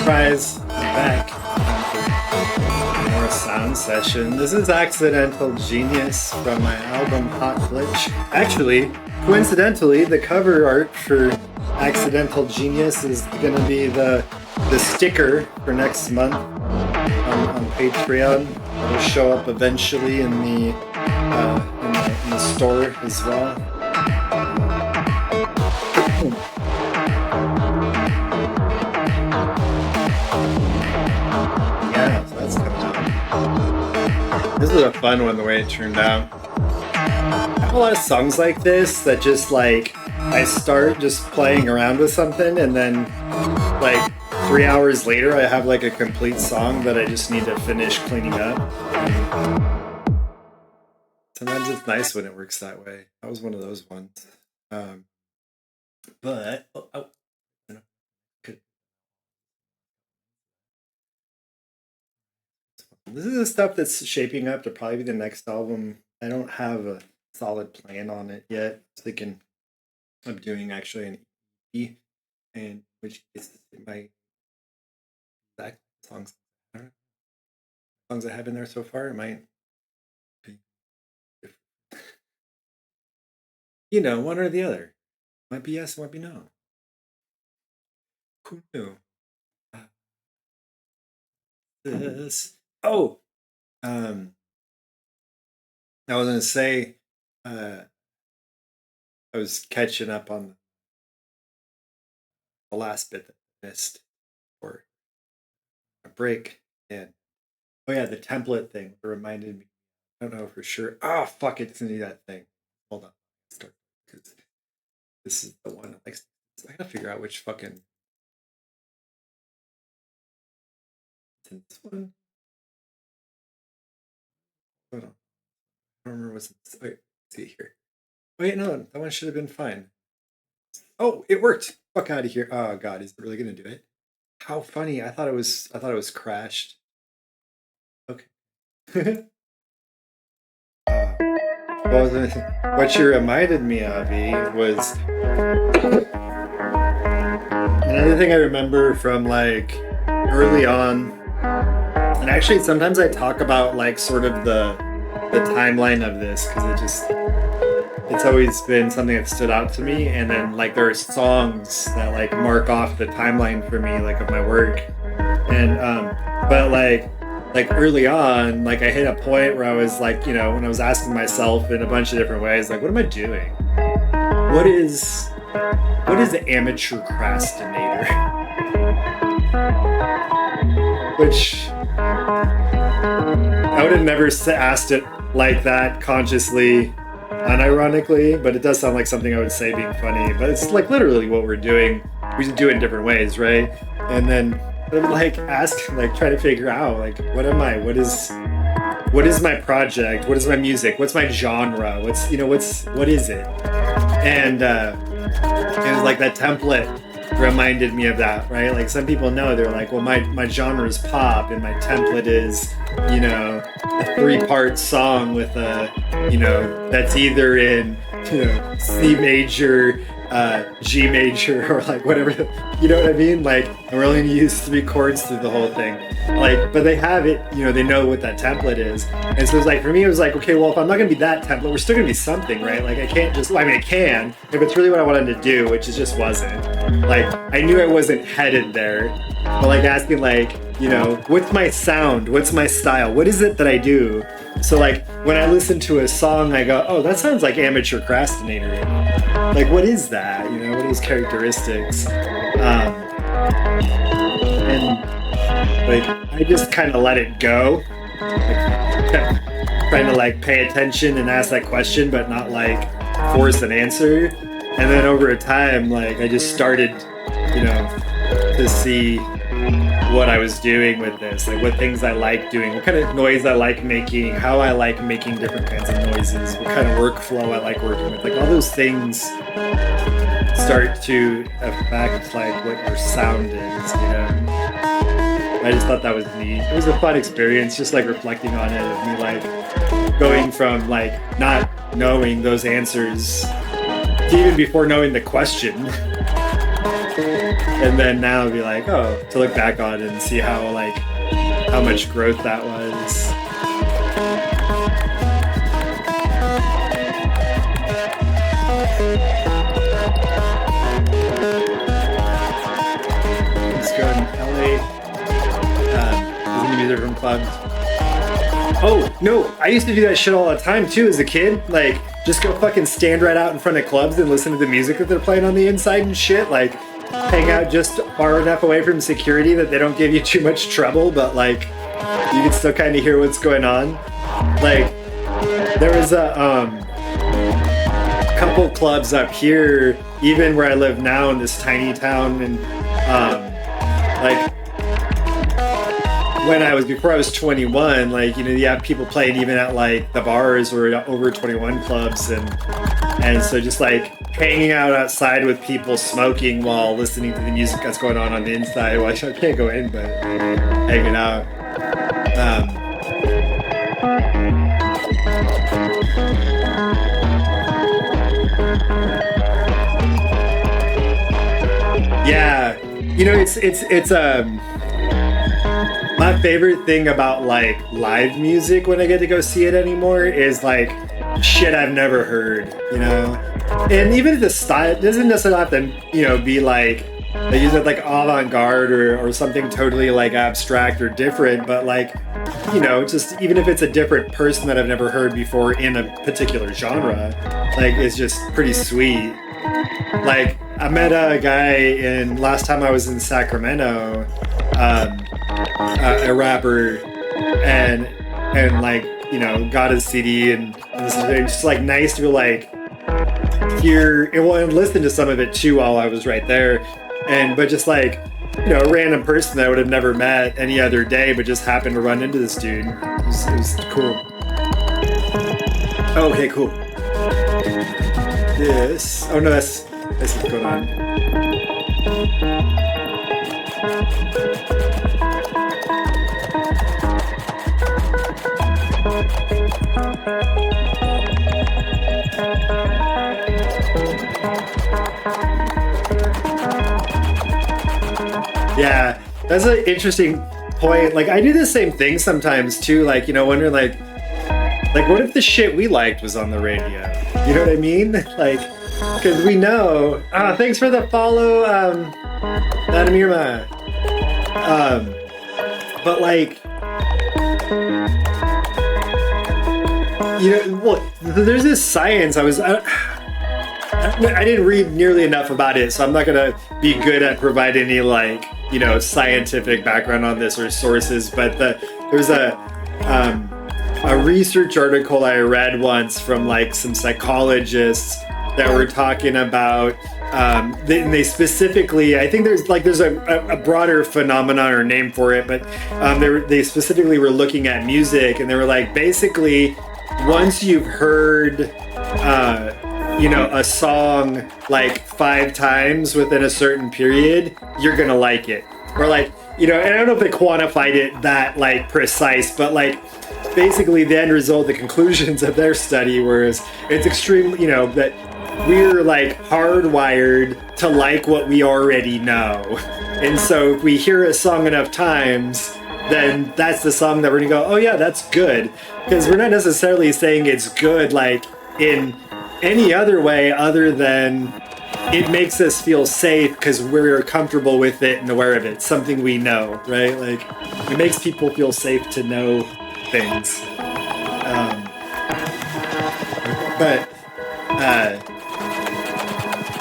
Surprise! I'm back for more sound session. This is Accidental Genius from my album Hot Glitch. Actually, coincidentally, the cover art for Accidental Genius is going to be the sticker for next month on Patreon. It'll show up eventually in the store as well. Yeah, so that's coming out. This is a fun one, the way it turned out. I have a lot of songs like this that just like I start just playing around with something, and then like 3 hours later I have like a complete song that I just need to finish cleaning up. Sometimes it's nice when it works that way. That was one of those ones. But this is the stuff that's shaping up to probably be the next album. I don't have a solid plan on it yet. I was thinking of doing actually an EP, and which is my exact songs I have in there so far. It might be different. You know, one or the other. Might be yes, might be no. Who knew? This. Oh, I was gonna say, I was catching up on the last bit that I missed for a break, and oh yeah, the template thing reminded me. I don't know for sure. Oh fuck, it's gonna be that thing. Hold on, start because this is the one. Like, I gotta figure out which fucking. It's in this one. Hold on. I don't remember what's. Wait, see here. Wait, no, that one should have been fine. Oh, it worked. Fuck out of here. Oh god, is it really gonna do it? How funny. I thought it was crashed. Okay. What you reminded me of, E, was another thing I remember from like early on, and actually sometimes I talk about like sort of the timeline of this because it's always been something that stood out to me, and then like there are songs that like mark off the timeline for me, like of my work, and but like early on, like I hit a point where I was like, you know, when I was asking myself in a bunch of different ways, like, what am I doing? What is the amateur procrastinator? Which I would have never asked it like that consciously, unironically, but it does sound like something I would say being funny, but it's like literally what we're doing. We just do it in different ways, right? And then like try to figure out like what is my project, what is my music, what's my genre, what is it? And it was like that template reminded me of that, right? Like some people know, they're like, well, my genre is pop and my template is, you know, a 3-part song with a, you know, that's either in, you know, C major, G major, or like whatever, you know what I mean? Like, we're only gonna use 3 chords through the whole thing. Like, but they have it, you know, they know what that template is. And so it's like, for me, it was like, okay, well, if I'm not gonna be that template, we're still gonna be something, right? Like, I can't just, well, I mean, I can, if it's really what I wanted to do, which it just wasn't. Like, I knew I wasn't headed there, but like asking like, you know, what's my sound? What's my style? What is it that I do? So like, when I listen to a song, I go, oh, that sounds like amateur procrastinator. Like, what is that? You know, what are those characteristics? And like, I just kind of let it go. Like, kept trying to like pay attention and ask that question, but not like force an answer. And then over time, like, I just started, you know, to see what I was doing with this, like what things I like doing, what kind of noise I like making, how I like making different kinds of noises, what kind of workflow I like working with. Like all those things start to affect like what your sound is, you know. I just thought that was neat. It was a fun experience, just like reflecting on it, of me like going from like not knowing those answers to even before knowing the question. And then now it'd be like, oh, to look back on it and see how like how much growth that was. Let's go in LA. Listening to music from clubs. Oh, no, I used to do that shit all the time too as a kid. Like, just go fucking stand right out in front of clubs and listen to the music that they're playing on the inside and shit. Like, hang out just far enough away from security that they don't give you too much trouble, but like, you can still kind of hear what's going on. Like, there was a couple clubs up here, even where I live now in this tiny town, and like, before I was 21, like, you know, you have people playing even at like the bars or over 21 clubs, and so just like hanging out outside with people smoking while listening to the music that's going on the inside. Well, I can't go in, but hanging out. Yeah, you know, it's my favorite thing about like live music when I get to go see it anymore is like shit I've never heard, you know? And even if the style doesn't necessarily have to, you know, be like, they use it like avant-garde or something totally like abstract or different, but like, you know, just even if it's a different person that I've never heard before in a particular genre, like it's just pretty sweet. Like I met a guy last time I was in Sacramento, a rapper, and like, you know, got his CD and it's just like nice to like hear and listen to some of it too while I was right there, but just like, you know, a random person that I would have never met any other day, but just happened to run into this dude. It was cool. Oh, okay, cool. Oh no, that's what's going on. Yeah, that's an interesting point. Like, I do the same thing sometimes too. Like, you know, wondering like what if the shit we liked was on the radio? You know what I mean? Like, because we know. Thanks for the follow, Adamirma. But like, you know, well, there's this science. I didn't read nearly enough about it, so I'm not gonna be good at providing any like, you know, scientific background on this or sources. But there's a research article I read once from like some psychologists that were talking about. They specifically, I think there's a broader phenomenon or name for it, but they specifically were looking at music, and they were like, basically, once you've heard you know, a song like 5 times within a certain period, you're gonna like it. Or like, you know, and I don't know if they quantified it that like precise, but like basically the end result, the conclusions of their study was it's extremely, you know, that we're like hardwired to like what we already know. And so if we hear a song enough times, then that's the song that we're gonna go, oh yeah, that's good. Because we're not necessarily saying it's good like in any other way other than it makes us feel safe because we're comfortable with it and aware of it. Something we know, right? Like, it makes people feel safe to know things.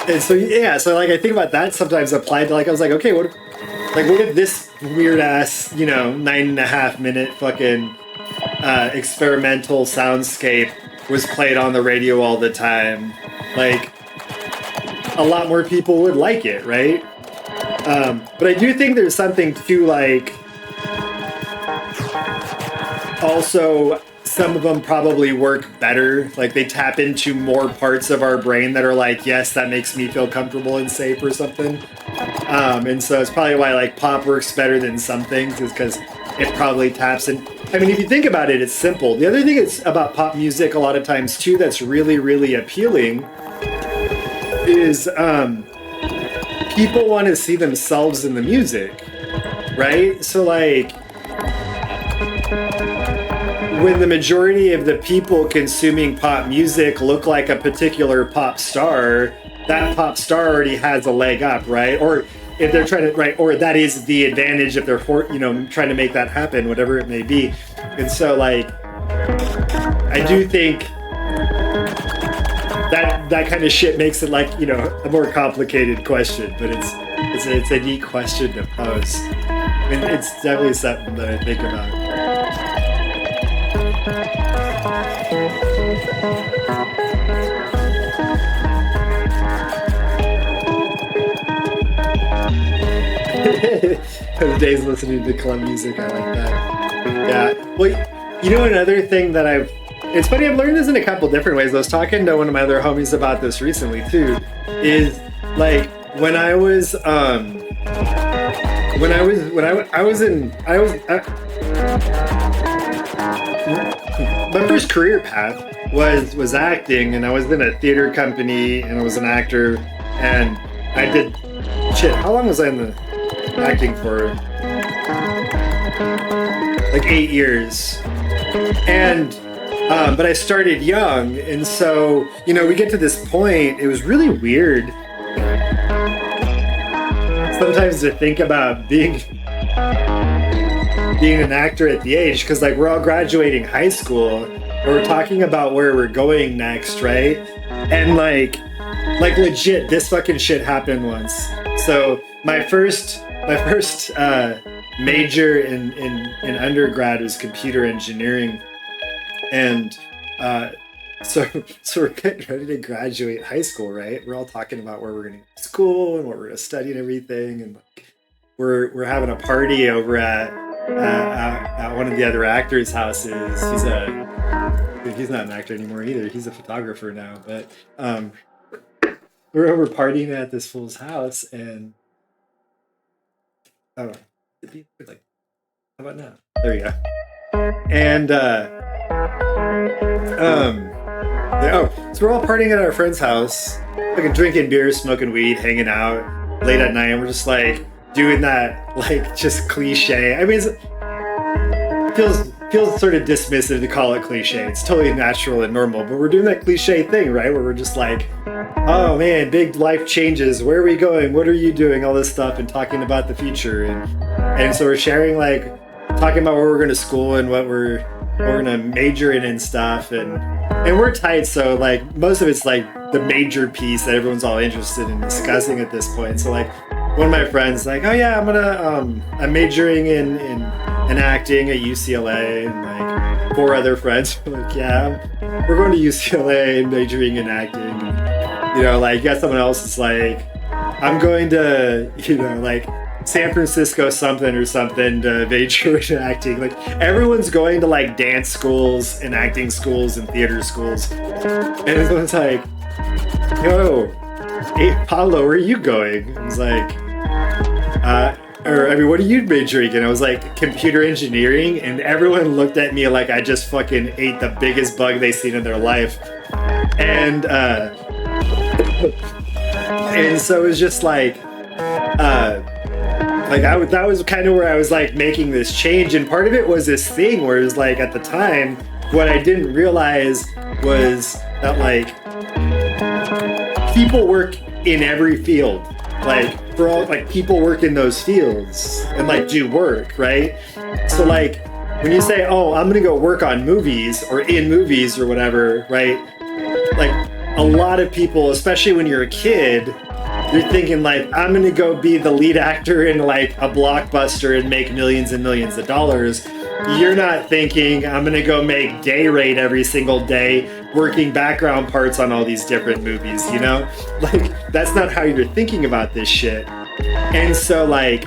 And so, yeah, so like I think about that sometimes applied to like, I was like, okay, what if this weird ass, you know, 9.5 minute fucking experimental soundscape was played on the radio all the time? Like, a lot more people would like it, right? But I do think there's something to like, also some of them probably work better. Like, they tap into more parts of our brain that are like, yes, that makes me feel comfortable and safe or something. And so it's probably why like pop works better than some things, is because it probably taps in. I mean, if you think about it, it's simple. The other thing is about pop music a lot of times too that's really, really appealing is people want to see themselves in the music, right? So like when the majority of the people consuming pop music look like a particular pop star, that pop star already has a leg up, right? Or if they're trying to, right, or that is the advantage if they're, trying to make that happen, whatever it may be. And so like, I do think that kind of shit makes it like, a more complicated question, but it's a neat question to pose. And it's definitely something that I think about. Those days listening to club music, I like that. Yeah. Well, another thing that it's funny, I've learned this in a couple different ways. I was talking to one of my other homies about this recently too, is like when I was my first career path was acting, and I was in a theater company and I was an actor, and I did how long was I in the acting for? Like 8 years. And but I started young, and so we get to this point. It was really weird sometimes to think about being an actor at the age, because like we're all graduating high school, and we're talking about where we're going next, right? And like legit, this fucking shit happened once. So my first major in undergrad was computer engineering. And so we're getting ready to graduate high school, right? We're all talking about where we're going to go to school and what we're going to study and everything. And like, we're having a party over at one of the other actors' houses. He's not an actor anymore either. He's a photographer now. But we're over partying at this fool's house, and how about now? There you go. And so we're all partying at our friend's house, fucking drinking beer, smoking weed, hanging out late at night, and we're just like doing that, like just cliche. I mean, it feels sort of dismissive to call it cliche. It's totally natural and normal, but we're doing that cliche thing, right? Where we're just like, oh man, big life changes. Where are we going? What are you doing? All this stuff, and talking about the future, and so we're sharing, like, talking about where we're going to school and what we're gonna major in and stuff, and we're tight, so like most of it's like the major piece that everyone's all interested in discussing at this point. So like one of my friends like, oh yeah, I'm majoring in acting at UCLA, and like 4 other friends were like, yeah, we're going to UCLA and majoring in acting. And, like you got someone else that's like, I'm going to like San Francisco something or something to major in acting. Like everyone's going to like dance schools and acting schools and theater schools, and everyone's like, yo, hey Paulo, where are you going? I was like, what are you majoring in? I was like, computer engineering, and everyone looked at me like I just fucking ate the biggest bug they've seen in their life. And so it was just like that was kind of where I was like making this change, and part of it was this thing where it was like, at the time, what I didn't realize was that like people work in every field. Like for all, like people work in those fields and like do work, right? So like when you say, oh, I'm gonna go work on movies or in movies or whatever, right? Like a lot of people, especially when you're a kid, you're thinking like, I'm gonna go be the lead actor in like a blockbuster and make millions and millions of dollars. You're not thinking, I'm gonna go make day rate every single day, working background parts on all these different movies, Like, that's not how you're thinking about this shit. And so like,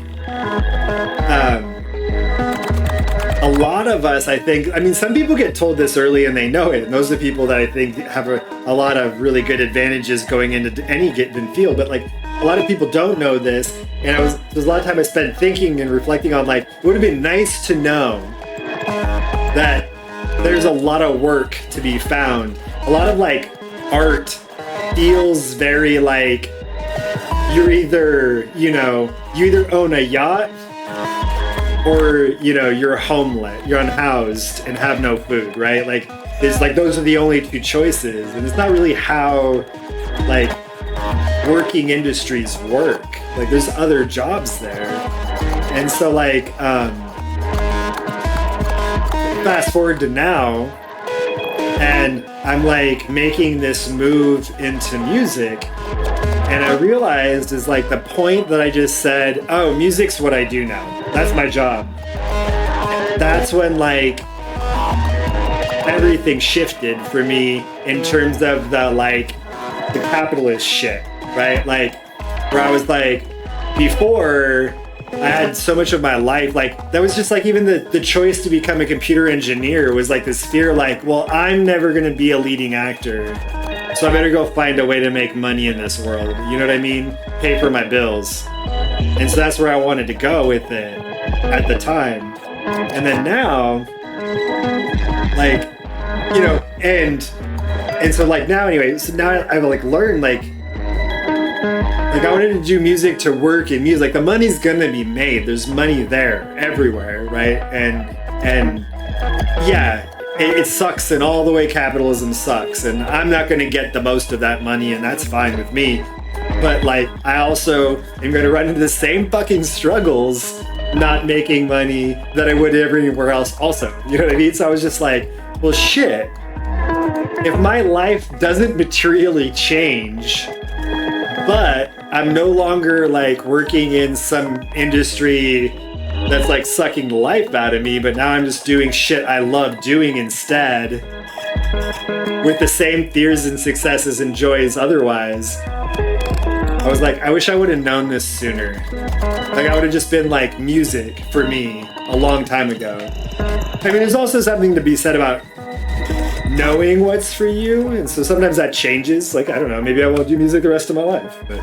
a lot of us, I think, some people get told this early and they know it. And those are the people that I think have a lot of really good advantages going into any given field. But like, a lot of people don't know this. And there's a lot of time I spent thinking and reflecting on like, it would have been nice to know that there's a lot of work to be found. A lot of like art feels very like, you're either, you either own a yacht or, you're homeless, you're unhoused and have no food, right? Like, it's like those are the only two choices. And it's not really how, like, working industries work. Like, there's other jobs there. And so, like, fast forward to now, and I'm like making this move into music, and I realized is like the point that I just said, oh, music's what I do now. That's my job. That's when like everything shifted for me in terms of the capitalist shit, right? Like where I was like, before I had so much of my life, like that was just like even the choice to become a computer engineer was like this fear, like, well, I'm never gonna be a leading actor, so I better go find a way to make money in this world. You know what I mean? Pay for my bills. And so that's where I wanted to go with it at the time. And then now, like, and so like now anyway, so now I've like learned like I wanted to do music to work in music. Like the money's gonna be made. There's money there everywhere, right? And yeah, it sucks in all the way capitalism sucks. And I'm not gonna get the most of that money, and that's fine with me. But like, I also am gonna run into the same fucking struggles not making money that I would everywhere else also. You know what I mean? So I was just like, well, shit. If my life doesn't materially change, but I'm no longer like working in some industry that's like sucking the life out of me, but now I'm just doing shit I love doing instead with the same fears and successes and joys otherwise. I was like, I wish I would have known this sooner. Like I would have just been like music for me a long time ago. I mean, there's also something to be said about knowing what's for you, and so sometimes that changes. Like, I don't know, maybe I won't do music the rest of my life, but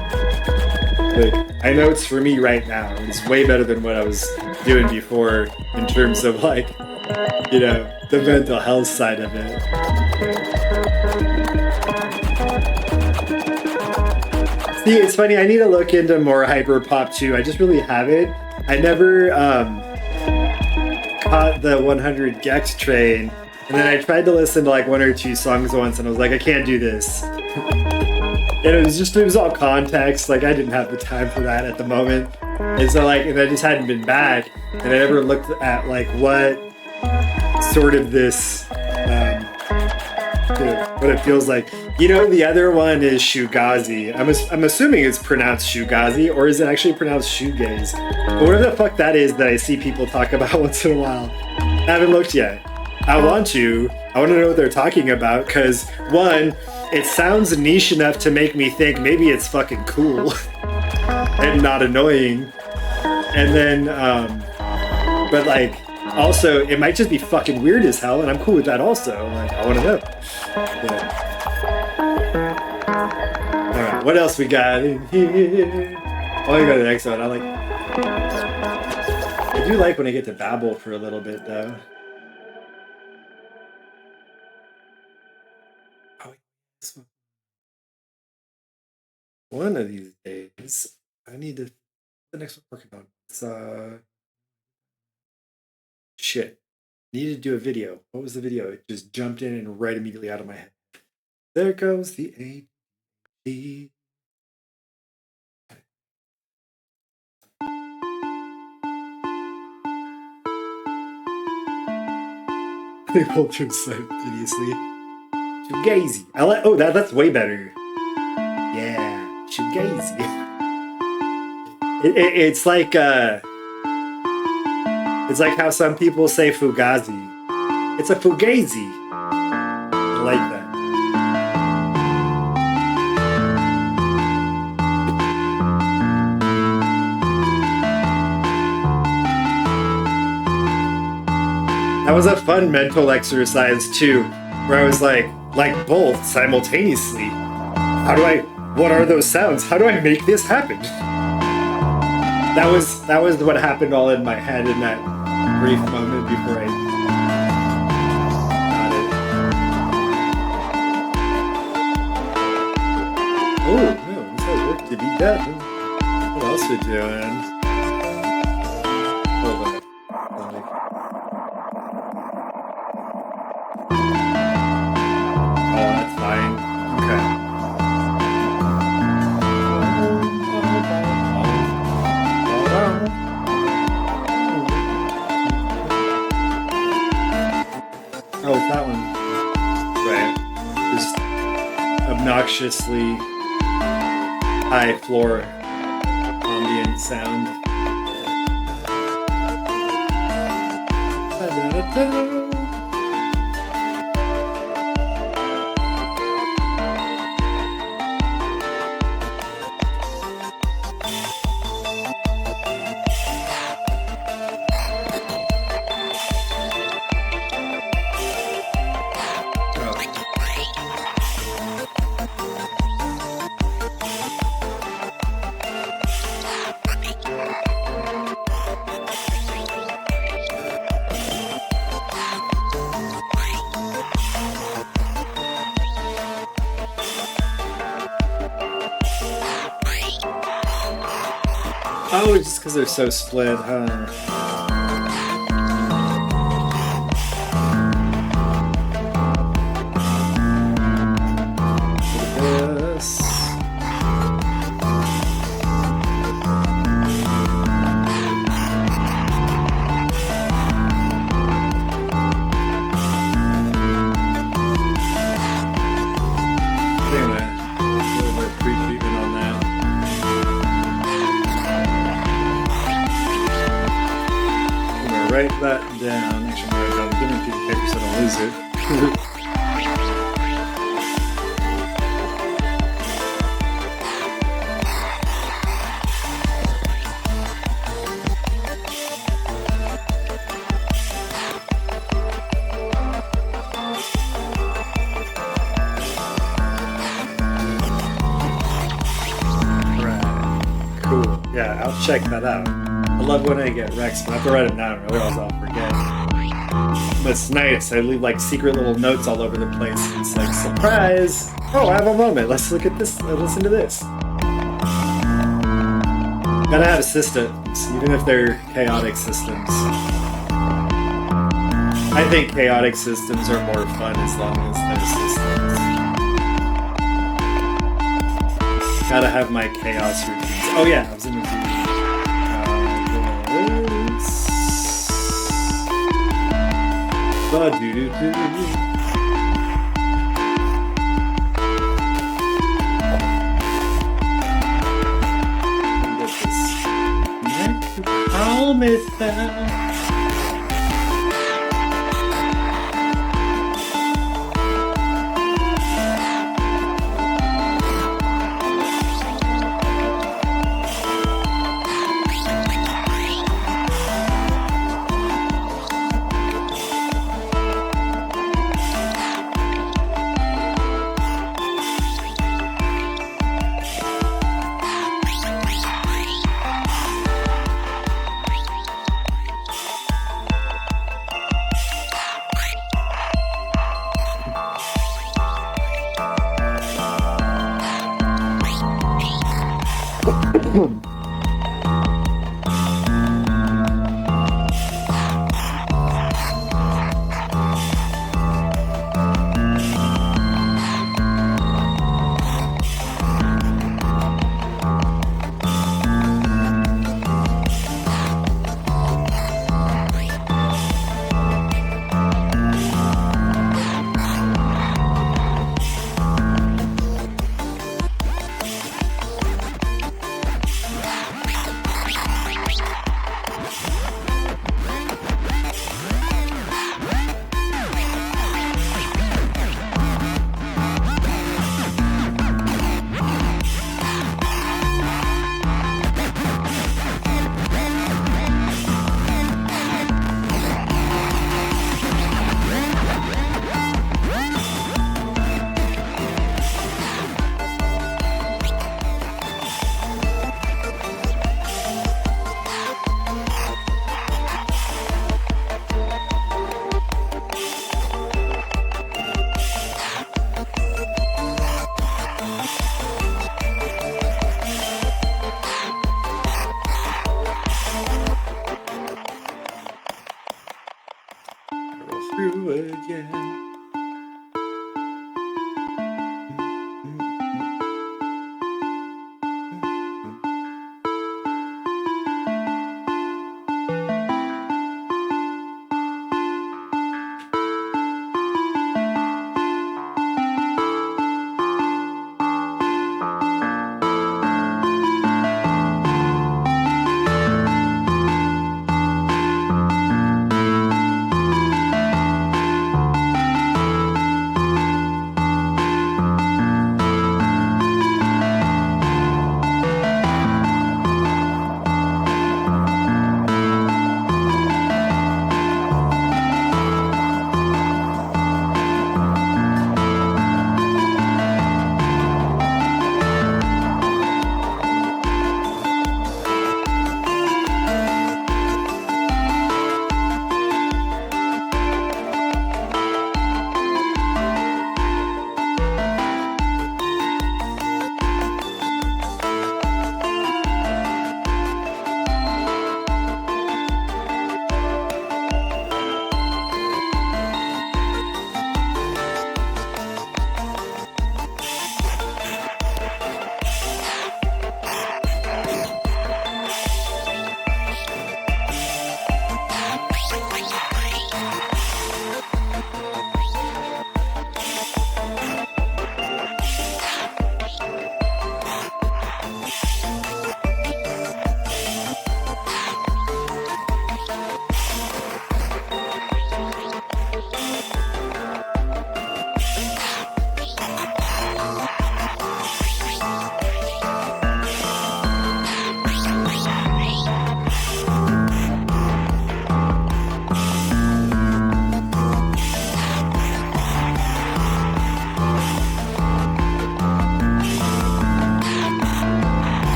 like, I know it's for me right now. It's way better than what I was doing before in terms of like, the mental health side of it. See, it's funny, I need to look into more hyper pop too. I just really haven't. I never caught the 100 Gex train. And then I tried to listen to like one or two songs once, and I was like, I can't do this. And it was all context. Like I didn't have the time for that at the moment. And so and I just hadn't been back, and I never looked at like what sort of this, what it feels like. The other one is Shugazi. I'm assuming it's pronounced Shugazi, or is it actually pronounced shoegaze? But whatever the fuck that is that I see people talk about once in a while. I haven't looked yet. I want to know what they're talking about, because one, it sounds niche enough to make me think maybe it's fucking cool and not annoying. And then, but like, also, it might just be fucking weird as hell, and I'm cool with that also. Like, I want to know. Yeah. All right, what else we got in here? Oh, you go to the next one. I do like when I get to babble for a little bit, though. One of these days, I need to. The next one working on. It's shit. Needed to do a video. What was the video? It just jumped in and right immediately out of my head. There goes the AD. They pulled through so hideously. Shoegazy. I like. Oh, that's way better. Yeah, shoegazy. It's like it's like how some people say fugazi. It's a fugazi. I like that. That was a fun mental exercise too, where I was like both simultaneously. What are those sounds? How do I make this happen? That was what happened all in my head in that brief moment before I got it. Oh no, this has work to be done. What's it doing? Hold on. Oh, that's fine. Okay. Oh, it's that one. Right. Just obnoxiously high floor ambient sound. Oh, just because they're so split, huh? This. Anyway, a little bit of pre-treatment on that. Write that down. Actually, I'm going to write down a different piece of paper so I don't lose it. Alright. Cool. Yeah, I'll check that out. I love when I get Rex, but I have to write them down, otherwise I'll forget. But it's nice. I leave like secret little notes all over the place. It's like, surprise! Oh, I have a moment. Let's look at this. Listen to this. Gotta have systems, even if they're chaotic systems. I think chaotic systems are more fun as long as they're systems. Gotta have my chaos routines. Oh yeah, I was in the calm it down.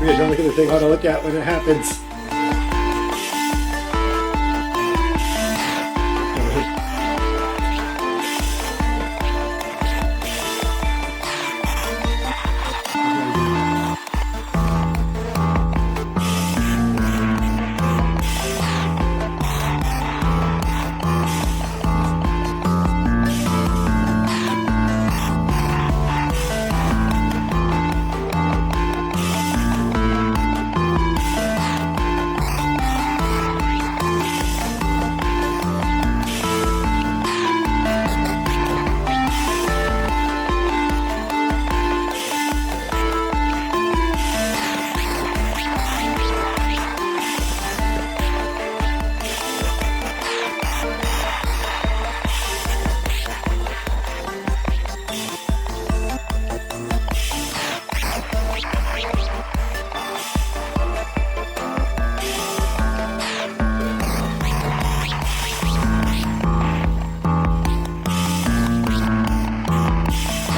weird. Don't look at the thing I want to look at when it happens.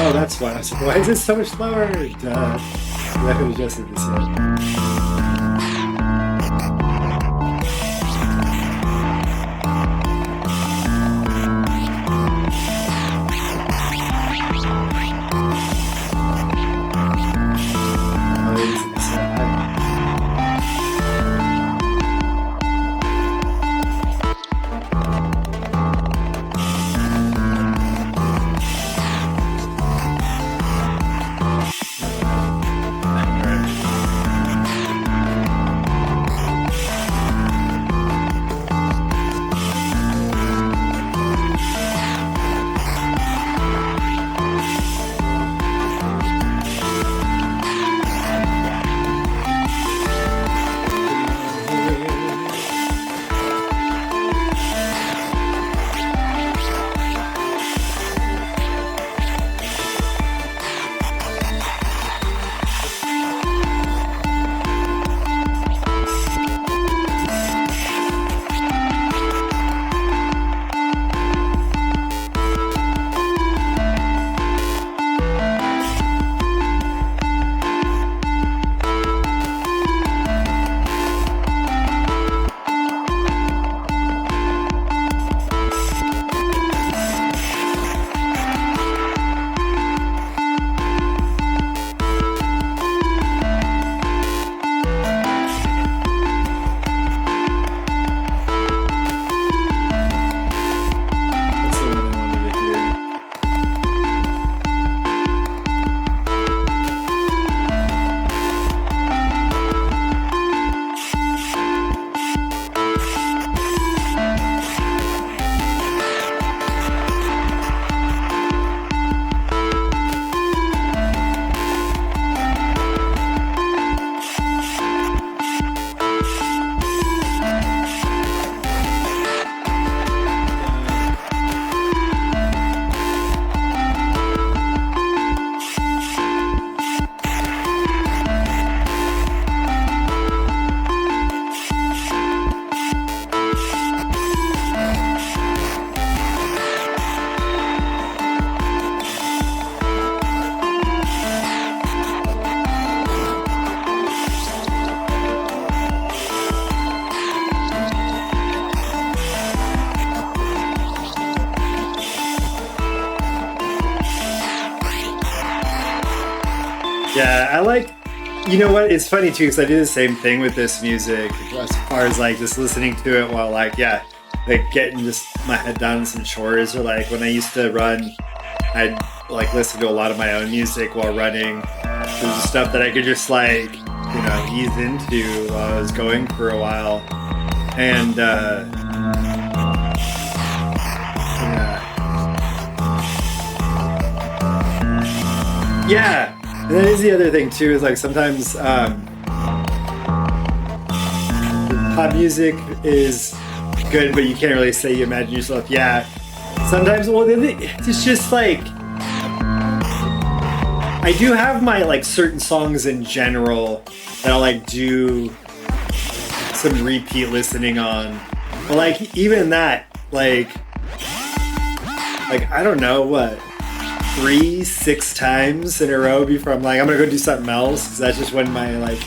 Oh, that's why. I was like, why is it so much slower? I could have adjusted this yet. Yeah, I like, you know what, it's funny too, because I do the same thing with this music, as far as like just listening to it while like, yeah, like getting just my head down on some chores, or like when I used to run, I'd like listen to a lot of my own music while running. There's stuff that I could just like, you know, ease into while I was going for a while. And yeah, and that is the other thing too, is like sometimes pop music is good, but you can't really say you imagine yourself. Yeah, sometimes, well, it's just like, I do have my like certain songs in general that I'll like do some repeat listening on, but like even that, like I don't know what, 3-6 times in a row before I'm like, I'm gonna go do something else, because that's just when my like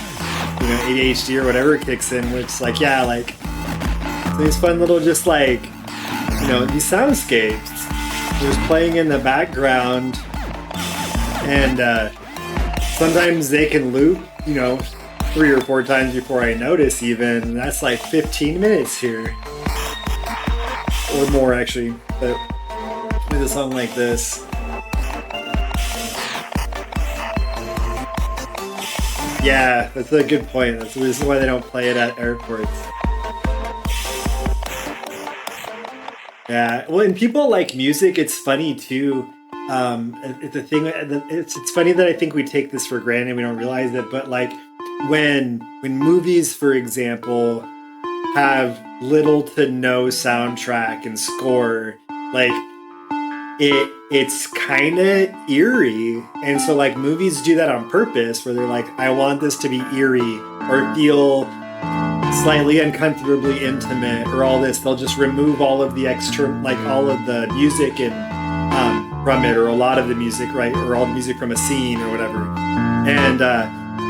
ADHD or whatever kicks in, which is like, yeah, like these fun little just like, these soundscapes just playing in the background, and sometimes they can loop, 3 or 4 times before I notice even, and that's like 15 minutes here. Or more actually, but with a song like this. Yeah, that's a good point. That's the reason why they don't play it at airports. Yeah, well, and people like music. It's funny too. The thing, it's funny that I think we take this for granted. We don't realize it, but like when movies, for example, have little to no soundtrack and score, like it's kind of eerie. And so like movies do that on purpose, where they're like, I want this to be eerie or feel slightly uncomfortably intimate or all this. They'll just remove all of the all of the music and from it, or a lot of the music, right, or all the music from a scene or whatever. And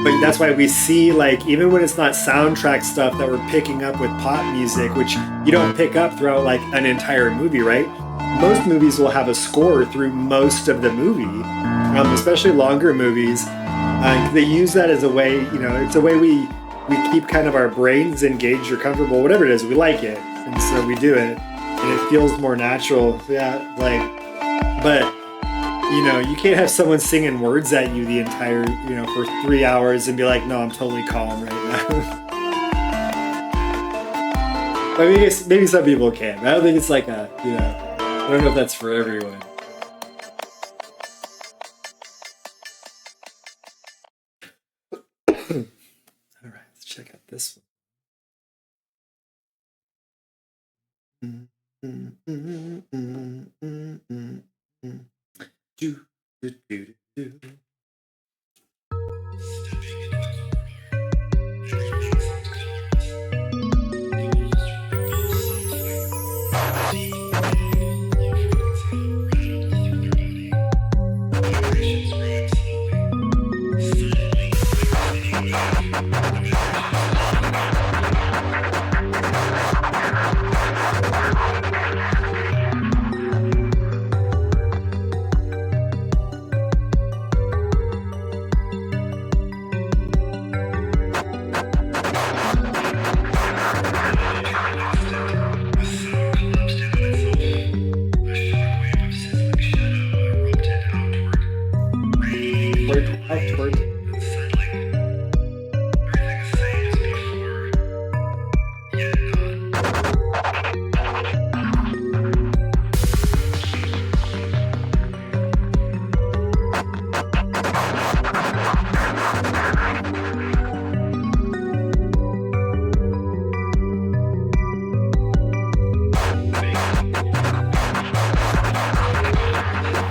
but that's why we see, like, even when it's not soundtrack stuff that we're picking up with pop music, which you don't pick up throughout like an entire movie, right? Most movies will have a score through most of the movie, especially longer movies. They use that as a way, it's a way we keep kind of our brains engaged or comfortable, whatever it is, we like it. And so we do it, and it feels more natural. Yeah, but you can't have someone singing words at you the entire, for 3 hours and be like, no, I'm totally calm right now. I mean, maybe some people can, but I don't think it's like I don't know if that's for everyone. All right, let's check out this one. Do, do, do, do.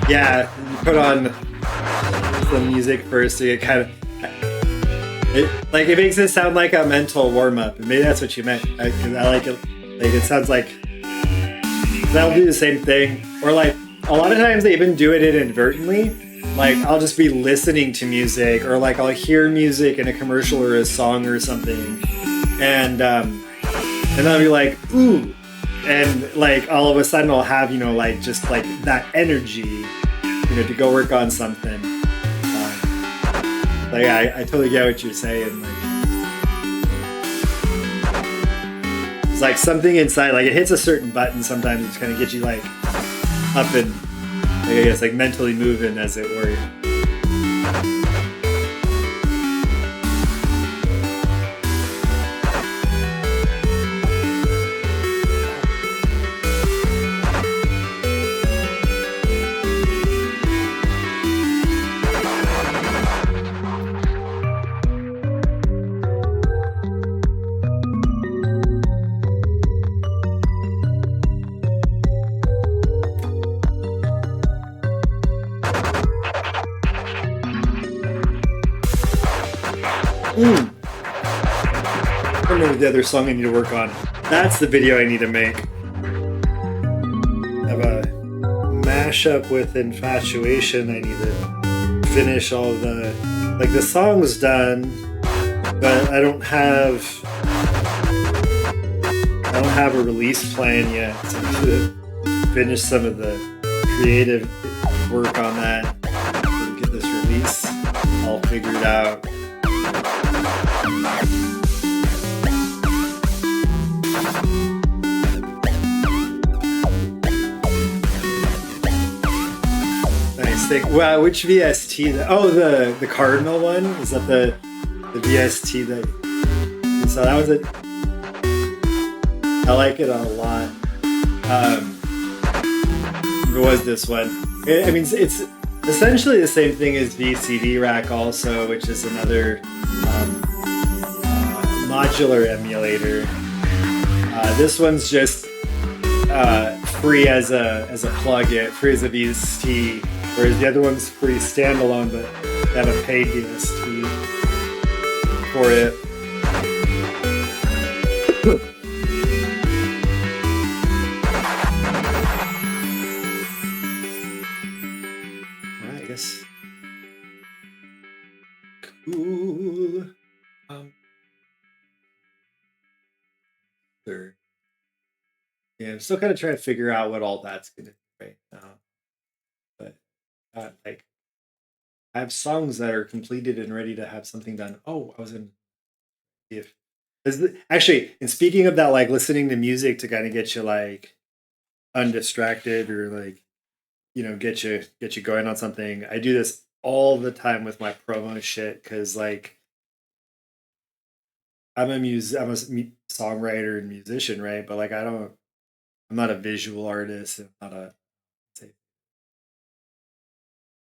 Yeah, you put on some music first to get kind of... It makes it sound like a mental warm-up. And maybe that's what you meant. I like it. Like, it sounds like... That'll do the same thing. Or like, a lot of times they even do it inadvertently. Like, I'll just be listening to music, or like I'll hear music in a commercial or a song or something. And I'll be like, ooh. And like, all of a sudden I'll have, like, just like that energy, to go work on something. I totally get what you're saying. Like, it's like something inside, like it hits a certain button sometimes, it's kind of get you like up and, I guess, like mentally moving, as it were. I don't know the other song I need to work on. That's the video I need to make. I have a mashup with Infatuation. I need to finish all the... Like, the song's done. but I don't have a release plan yet to finish some of the creative work on that. To get this release all figured out. Wow, which VST? The Cardinal one? Is that the VST that? So that was it. I like it a lot. It was this one. I mean, it's essentially the same thing as VCD Rack, also, which is another modular emulator. This one's just free as a plugin, free as a VST. Whereas the other one's free standalone, but they have a paid DST for it. Alright, I guess. Cool. Sure. Yeah, I'm still kind of trying to figure out what all that's gonna be right now. But like, I have songs that are completed and ready to have something done. Oh, I was in if actually, and speaking of that, like listening to music to kind of get you like undistracted or like, you know, get you going on something. I do this all the time with my promo shit because like I'm a songwriter and musician, right? But like I'm not a visual artist. I'm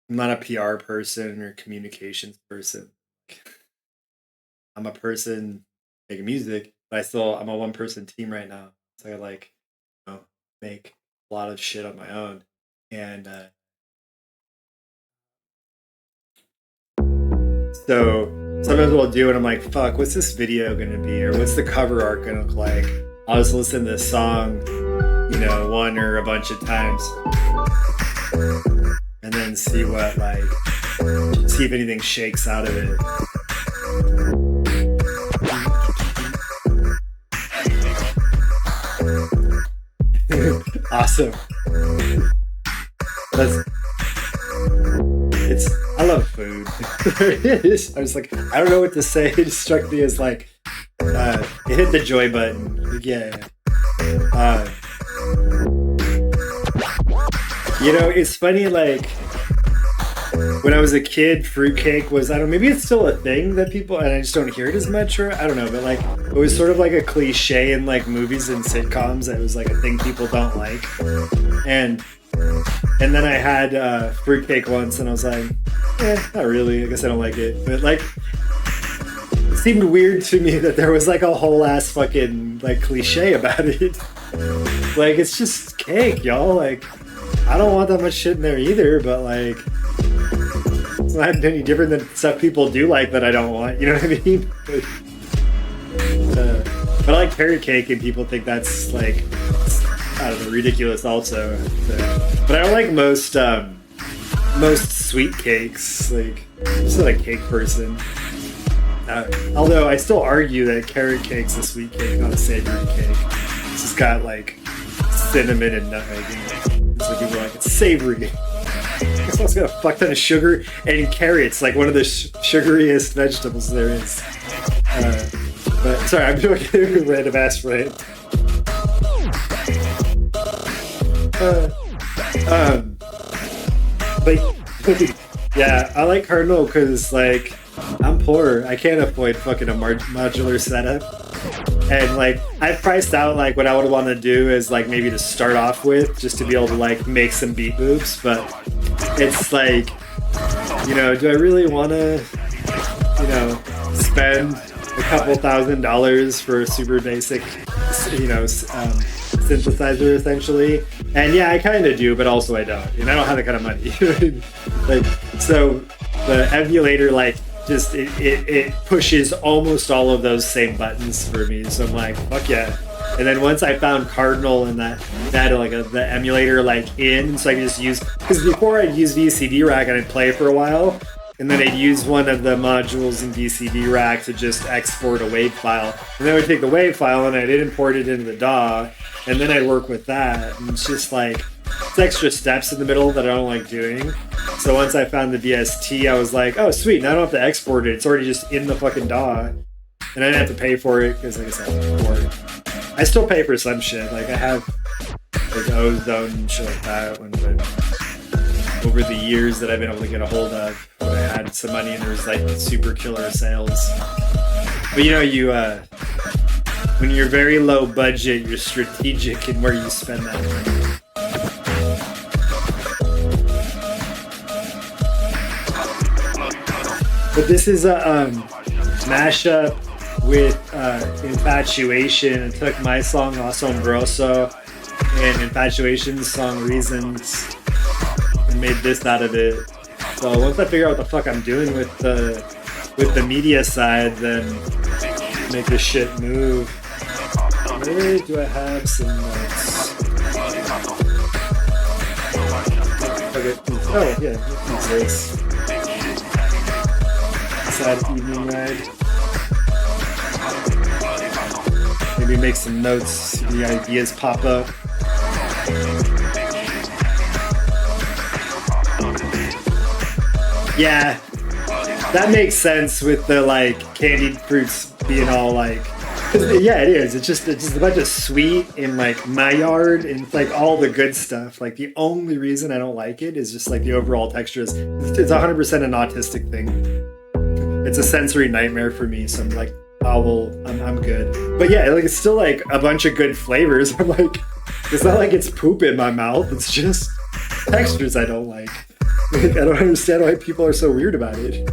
not a PR person or communications person. I'm a person making music, but I'm a one person team right now. So I like, you know, make a lot of shit on my own. And so sometimes what I'll do and I'm like, fuck, what's this video gonna be? Or what's the cover art gonna look like? I'll just listen to this song, you know, one or a bunch of times. And then see if anything shakes out of it. Awesome. I love food. I was like, I don't know what to say. It just struck me as like, it hit the joy button. Yeah. You know, it's funny, like, when I was a kid, fruitcake was, I don't know, maybe it's still a thing that people, and I just don't hear it as much, or I don't know, but like, it was sort of like a cliche in like movies and sitcoms that was like a thing people don't like. And then I had fruitcake once, and I was like, not really, I guess I don't like it. But like, it seemed weird to me that there was like a whole ass fucking like cliche about it. Like, it's just cake, y'all, like, I don't want that much shit in there either, but like, it's not any different than stuff people do like that I don't want, you know what I mean? But I like carrot cake and people think that's like, I don't know, ridiculous also. But I don't like most sweet cakes, like, I'm just not a cake person. Although I still argue that carrot cake's a sweet cake, not a savory cake. It's just got like cinnamon and nutmeg in it. So people are like, it's savory. It's also got a fuck ton of sugar and carrots, like one of the sugariest vegetables there is. But sorry, I'm doing a random ass rant. But yeah, I like Cardinal because like I'm poor. I can't afford fucking a modular setup. And like I've priced out like what I would want to do is like maybe to start off with just to be able to like make some beat boops, but it's like, you know, do I really want to, you know, spend a couple $1,000s for a super basic, you know, synthesizer essentially? And yeah, I kind of do, but also I don't, and I don't have that kind of money. Like, so the emulator like just it pushes almost all of those same buttons for me, so I'm like, fuck yeah. And then once I found Cardinal and that like the emulator like in, so I can just use, because before I'd use VCD Rack and I'd play for a while, and then I'd use one of the modules in DCD Rack to just export a WAV file. And then I would take the WAV file and I'd import it into the DAW, and then I'd work with that. And it's just like, it's extra steps in the middle that I don't like doing. So once I found the VST, I was like, oh sweet, now I don't have to export it. It's already just in the fucking DAW. And I didn't have to pay for it, because like I said before, I still pay for some shit. Like I have like Ozone and shit like that over the years that I've been able to get a hold of, when I had some money and there was like super killer sales. But you know, when you're very low budget, you're strategic in where you spend that money. But this is a mashup with Infatuation. I took my song Asombroso and Infatuation's song Reasons and made this out of it. So once I figure out what the fuck I'm doing with the media side, then make this shit move. Where do I have some notes? Okay. Oh yeah, this. Sad evening ride. Maybe make some notes, see the ideas pop up. Yeah, that makes sense with the like candied fruits being all like, yeah, it is. It's just a bunch of sweet in like my yard and it's like all the good stuff. Like the only reason I don't like it is just like the overall texture is it's 100% an autistic thing. It's a sensory nightmare for me. So I'm like, I'm good. But yeah, like it's still like a bunch of good flavors. I'm like, it's not like it's poop in my mouth. It's just textures I don't like. I don't understand why people are so weird about it.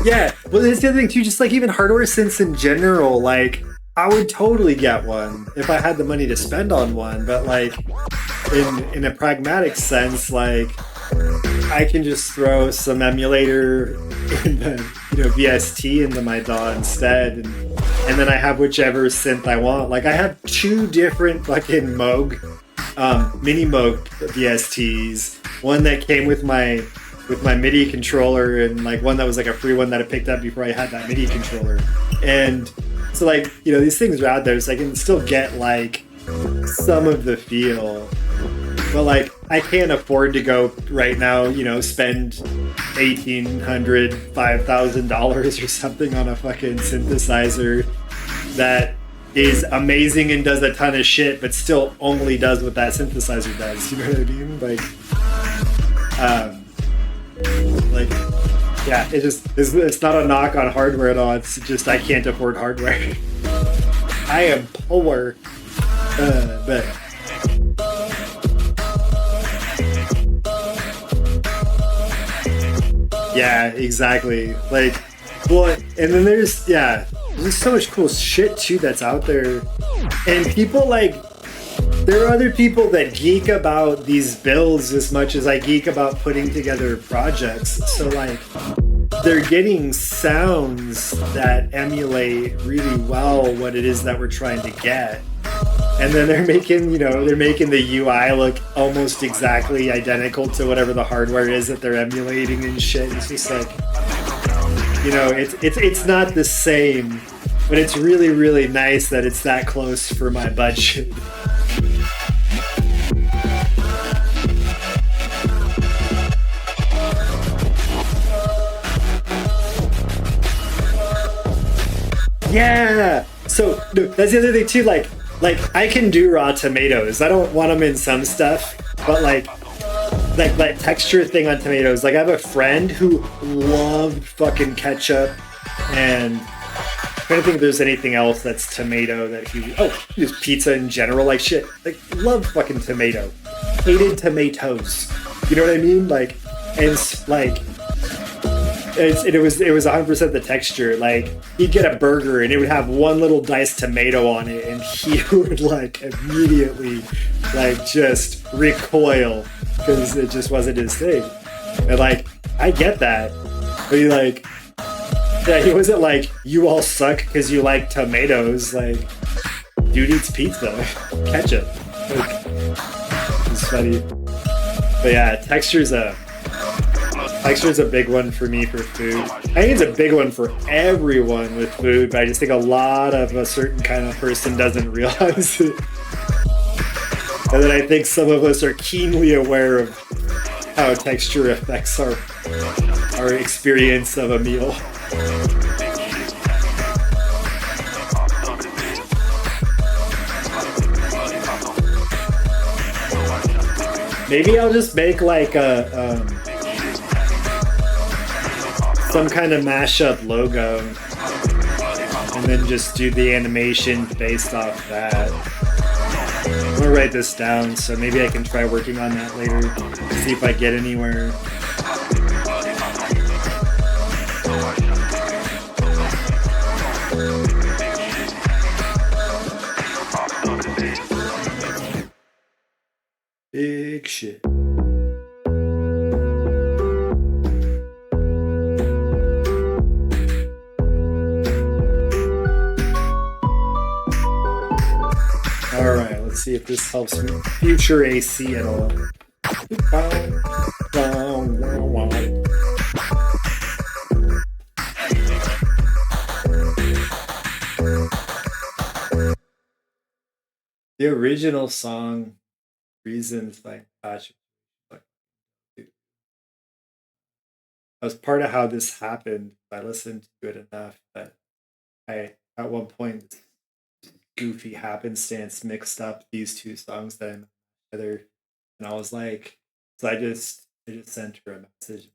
Yeah, well, that's the other thing too. Just like even hardware synths in general, like I would totally get one if I had the money to spend on one. But like in a pragmatic sense, like I can just throw some emulator in the VST into my DAW instead, and then I have whichever synth I want. Like I have 2 different fucking Moog, mini Moog VSTs. One that came with my MIDI controller, and like one that was like a free one that I picked up before I had that MIDI controller. And so like, these things are out there, so I can still get like some of the feel. But like, I can't afford to go right now, spend $1,800, $5,000 or something on a fucking synthesizer that is amazing and does a ton of shit, but still only does what that synthesizer does. You know what I mean? Like, yeah, it's not a knock on hardware at all. It's just I can't afford hardware. I am poor, but. Yeah, exactly. Like, well, and then there's so much cool shit too that's out there. And people there are other people that geek about these builds as much as I geek about putting together projects. So like, they're getting sounds that emulate really well what it is that we're trying to get. And then they're making the UI look almost exactly identical to whatever the hardware is that they're emulating and shit. It's just like, it's not the same, but it's really, really nice that it's that close for my budget. Yeah. So that's the other thing too. Like I can do raw tomatoes. I don't want them in some stuff, but like that texture thing on tomatoes. Like I have a friend who loved fucking ketchup, and I'm trying to think if there's anything else that's tomato that just pizza in general. Like shit. Like loved fucking tomato. Hated tomatoes. You know what I mean? Like, and like. It was 100% the texture. Like he'd get a burger and it would have one little diced tomato on it, and he would like immediately like just recoil because it just wasn't his thing. And like I get that, but Yeah, he wasn't like, you all suck because you like tomatoes. Like, dude eats pizza. Ketchup. Like, it's funny. But yeah, texture's a big one for me for food. I think it's a big one for everyone with food, but I just think a lot of a certain kind of person doesn't realize it. And then I think some of us are keenly aware of how texture affects our experience of a meal. Maybe I'll just make like a some kind of mashup logo and then just do the animation based off that. I'm gonna write this down so maybe I can try working on that later, see if I get anywhere. Big shit. Alright, let's see if this helps me. Future AC at all. The original song Reasons by Patrick. That was part of how this happened. I listened to it enough that I, at one point, goofy happenstance mixed up these two songs that I made together, and I was like, so I just sent her a message.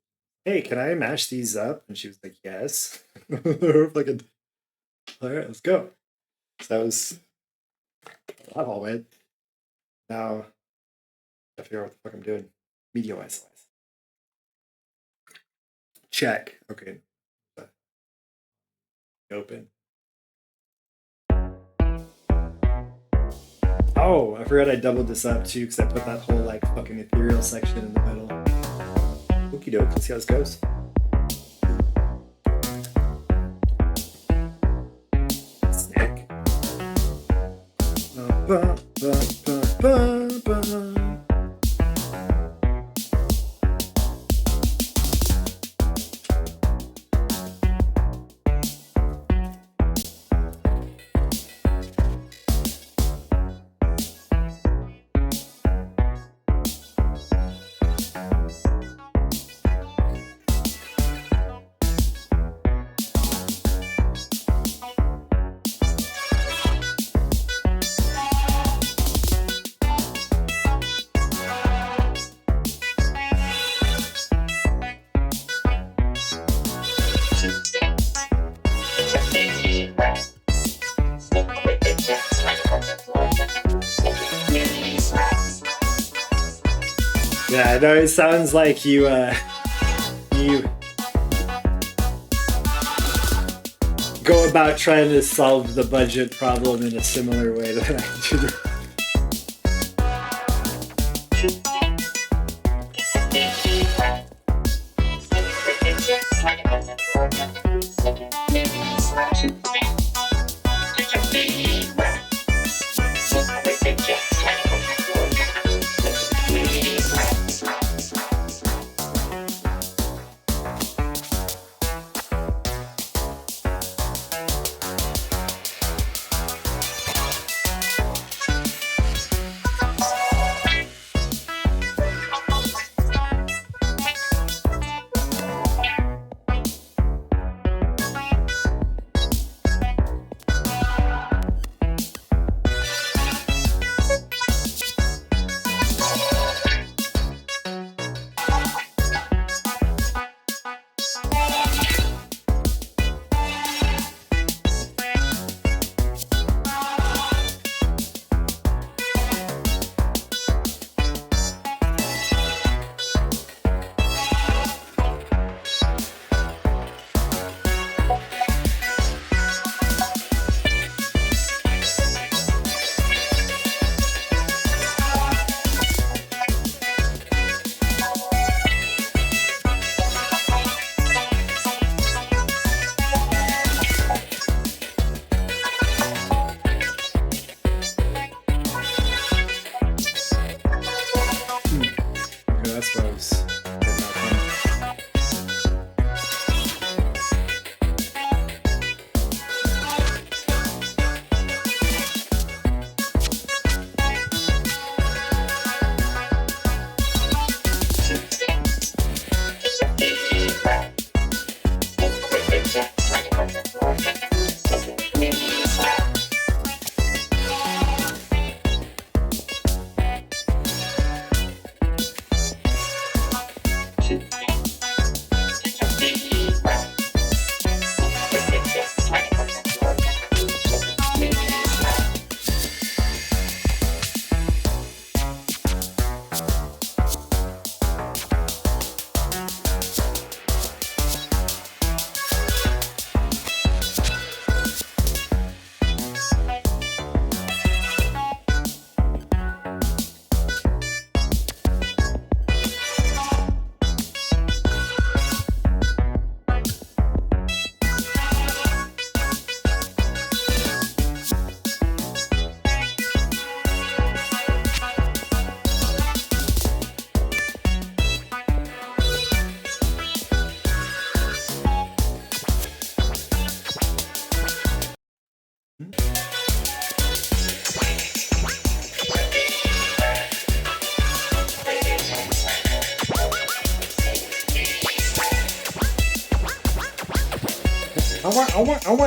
Hey, can I mash these up? And she was like, yes. Fucking, all right, let's go. So that was that all went. Now I figure out what the fuck I'm doing. Media wise. Check. Okay. Open. Oh, I forgot I doubled this up too because I put that whole like fucking ethereal section in the middle. Okie doke, let's see how this goes. Snack. Yeah, I know it sounds like you go about trying to solve the budget problem in a similar way that I do.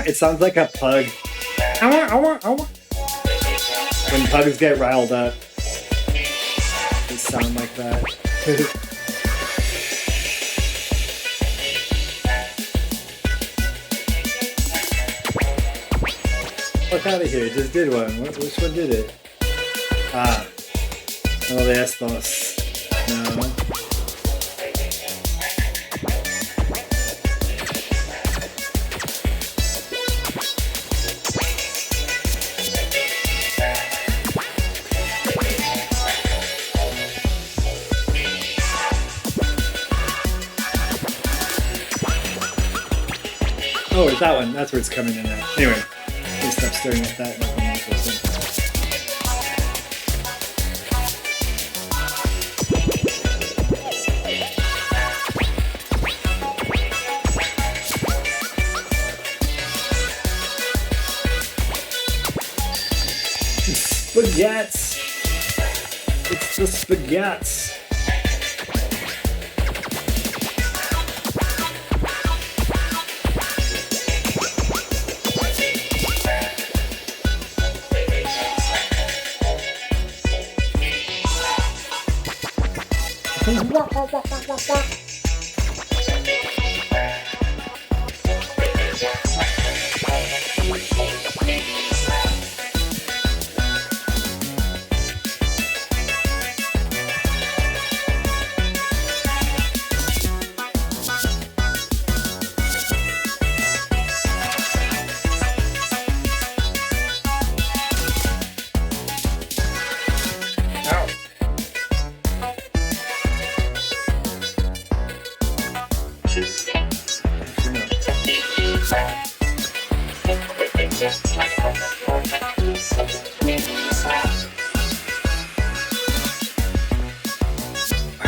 It sounds like a pug. When pugs get riled up, they sound like that. Fuck out of here, it just did one. Which one did it? Ah. Oh, de estos. No. Oh, it's that one. That's where it's coming in at. Anyway, please stop staring at that. Spaghettis. It's the spaghettis.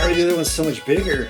The other one's so much bigger.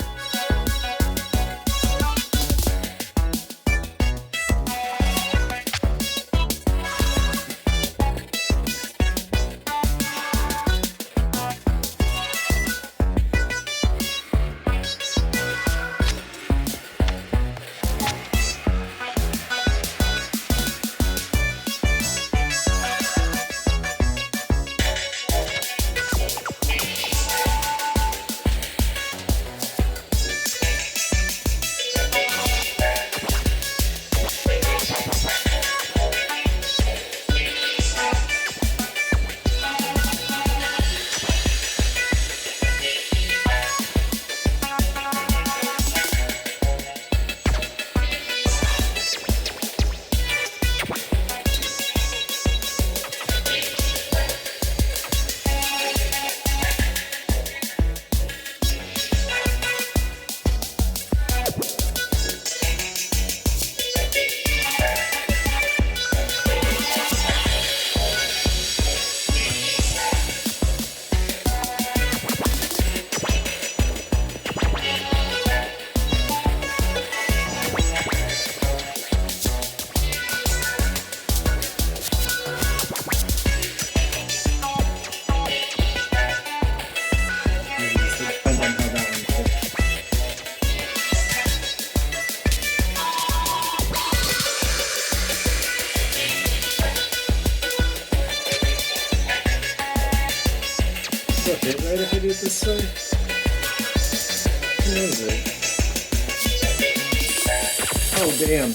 Right, if I do it this way? Who knows it? Oh, damn.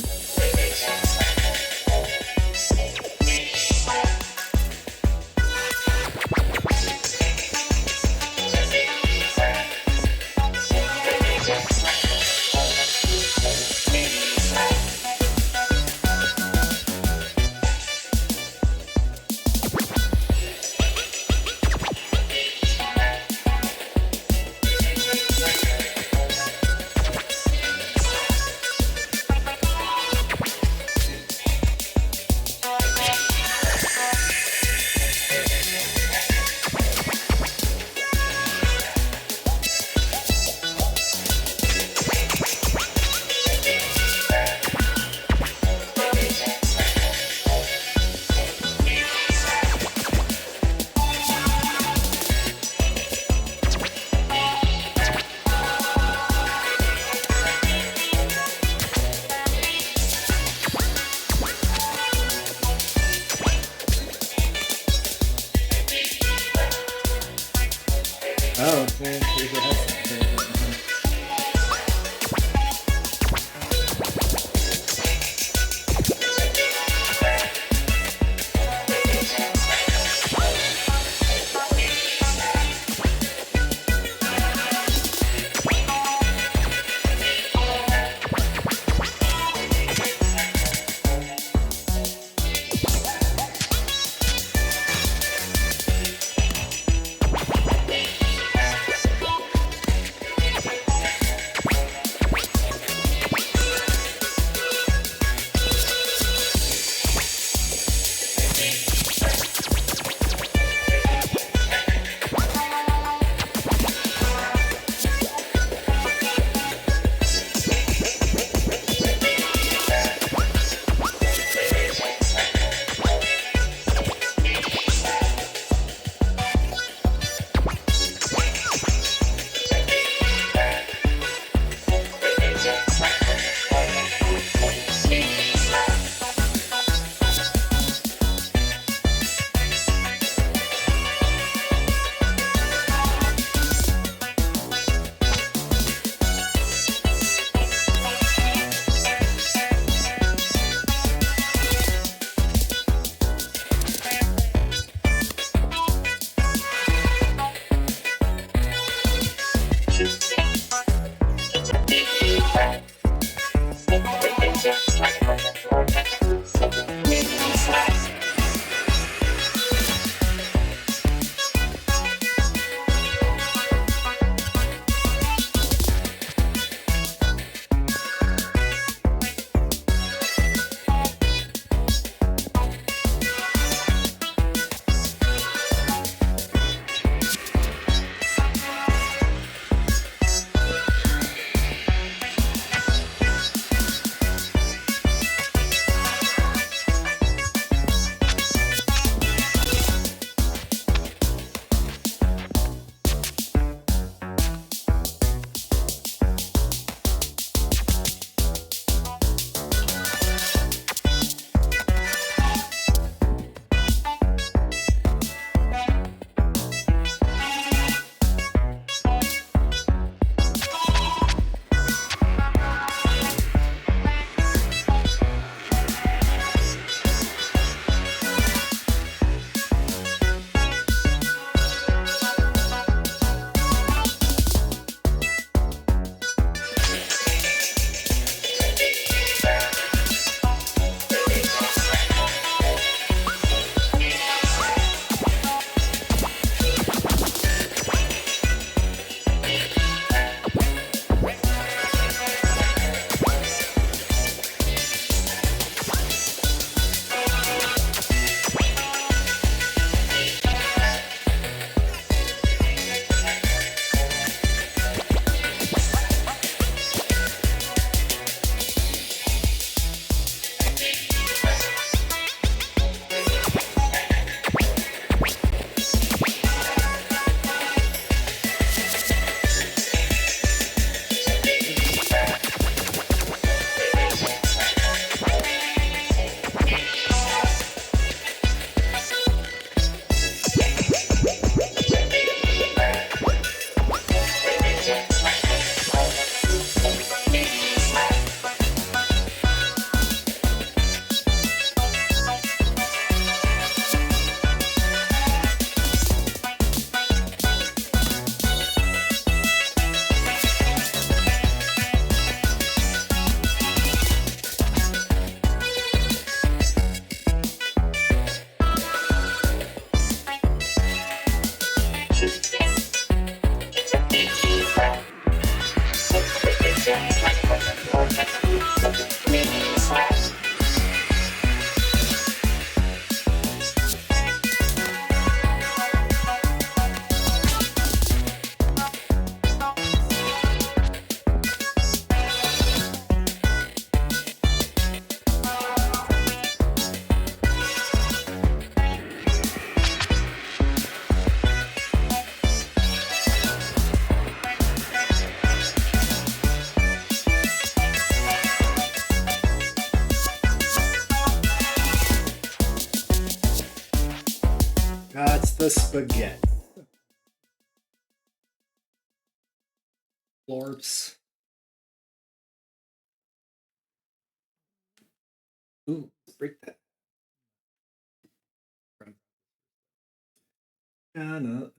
That's the spaghetti. Blorps. Ooh, let's break that. No.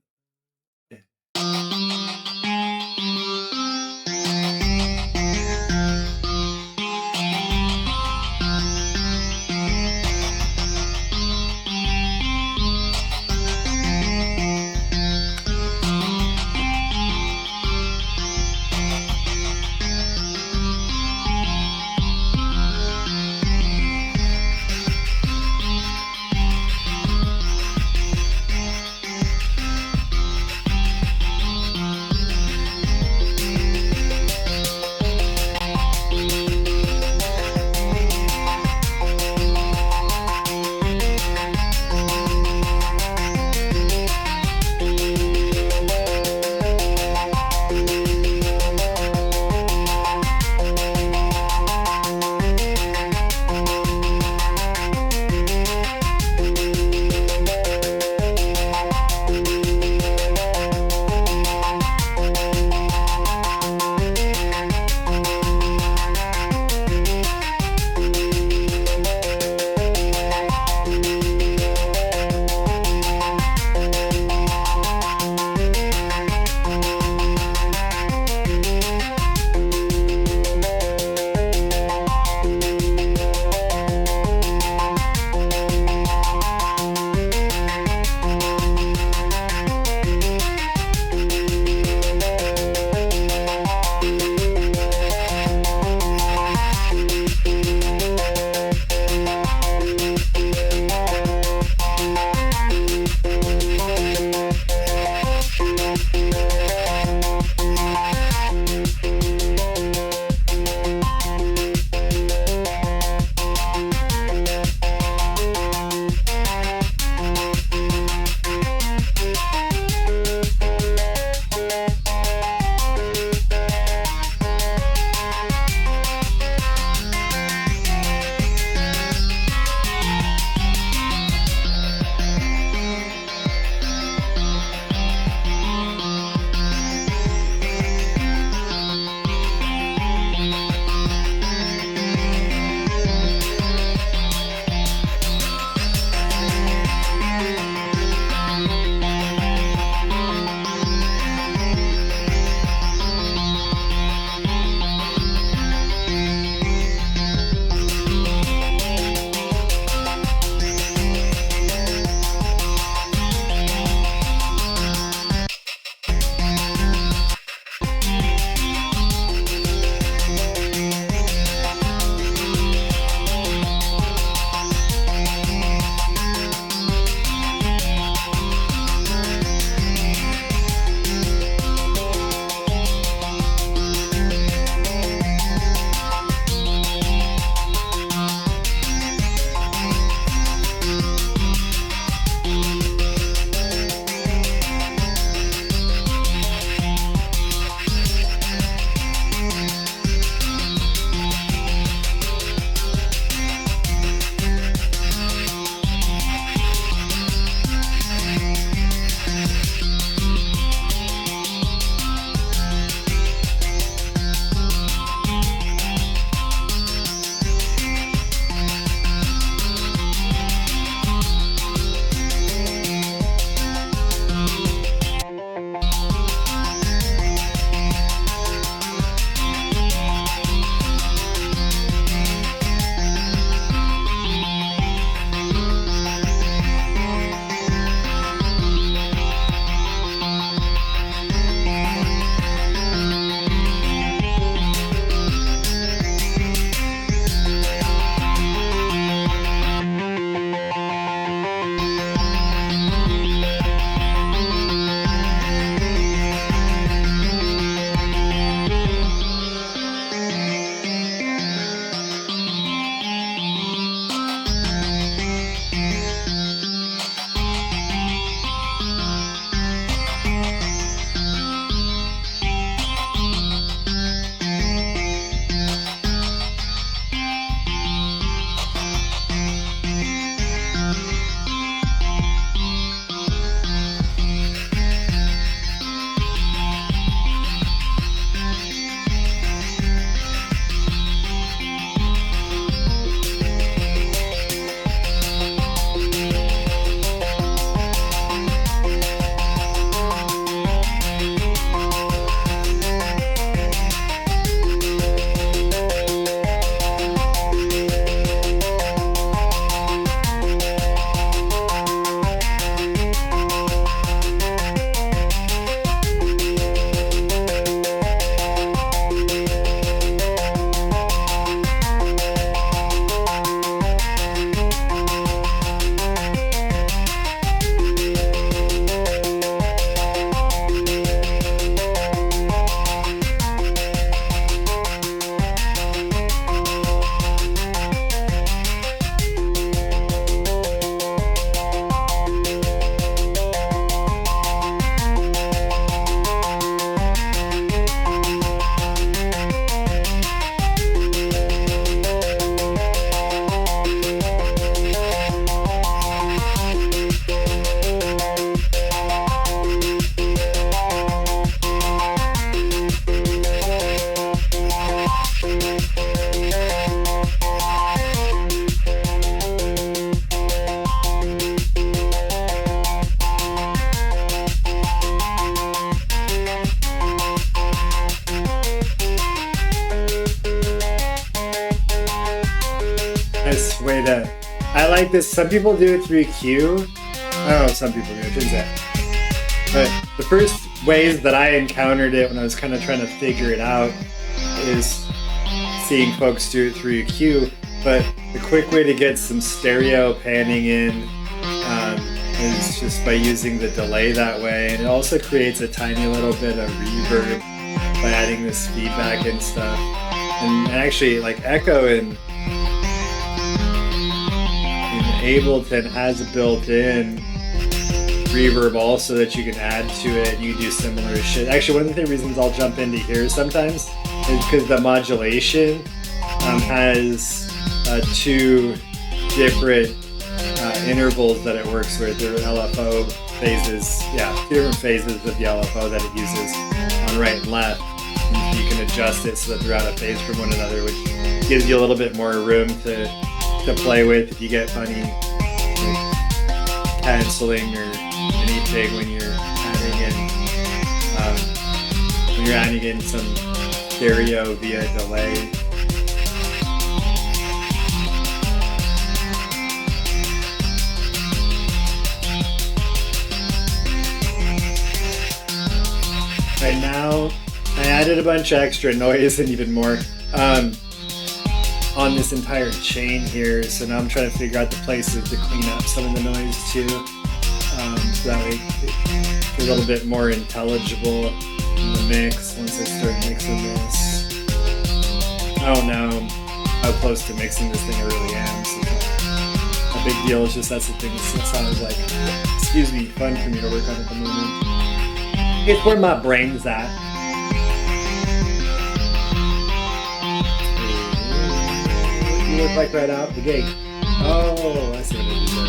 Yeah. I like this. Some people do it through Q. I don't know if some people do it, turns out. But the first ways that I encountered it when I was kind of trying to figure it out is seeing folks do it through Q. But the quick way to get some stereo panning in is just by using the delay that way. And it also creates a tiny little bit of reverb by adding this feedback and stuff. And actually, like Echo in Ableton has a built-in reverb also that you can add to it. You can do similar shit. Actually, one of the reasons I'll jump into here sometimes is because the modulation has 2 different intervals that it works with. There are LFO phases, 2 different phases of the LFO that it uses on right and left. And you can adjust it so that they're out of phase from one another, which gives you a little bit more room to play with if you get funny like canceling or anything when you're adding in some stereo via delay. Right now, I added a bunch of extra noise and even more on this entire chain here. So now I'm trying to figure out the places to clean up some of the noise too. So that way it's a little bit more intelligible in the mix once I start mixing this. I don't know how close to mixing this thing I really am. So a big deal is just that's the thing. It sounds like, excuse me, fun for me to work on at the moment. It's where my brain's at. You look like right out the gate. Oh, I see what it is there.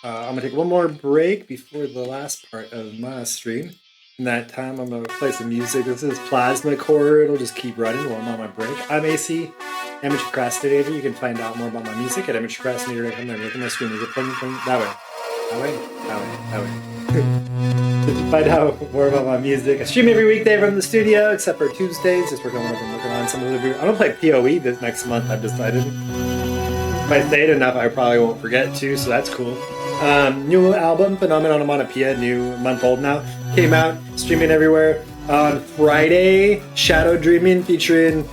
I'm gonna take one more break before the last part of my stream. In that time, I'm gonna play some music. This is Plasma Core. It'll just keep running while I'm on my break. I'm AC, Amateur Procrastinator. You can find out more about my music at amateurprocrastinator.com. There, look at my screen. There's a pling, that way. That way. Find out more about my music. I stream every weekday from the studio, except for Tuesdays. Just working on some of the. I'm gonna play PoE this next month. I've decided. If I say it enough, I probably won't forget to. So that's cool. New album, Phenomenon, new month old now, came out, streaming everywhere. On Friday, Shadow Dreaming featuring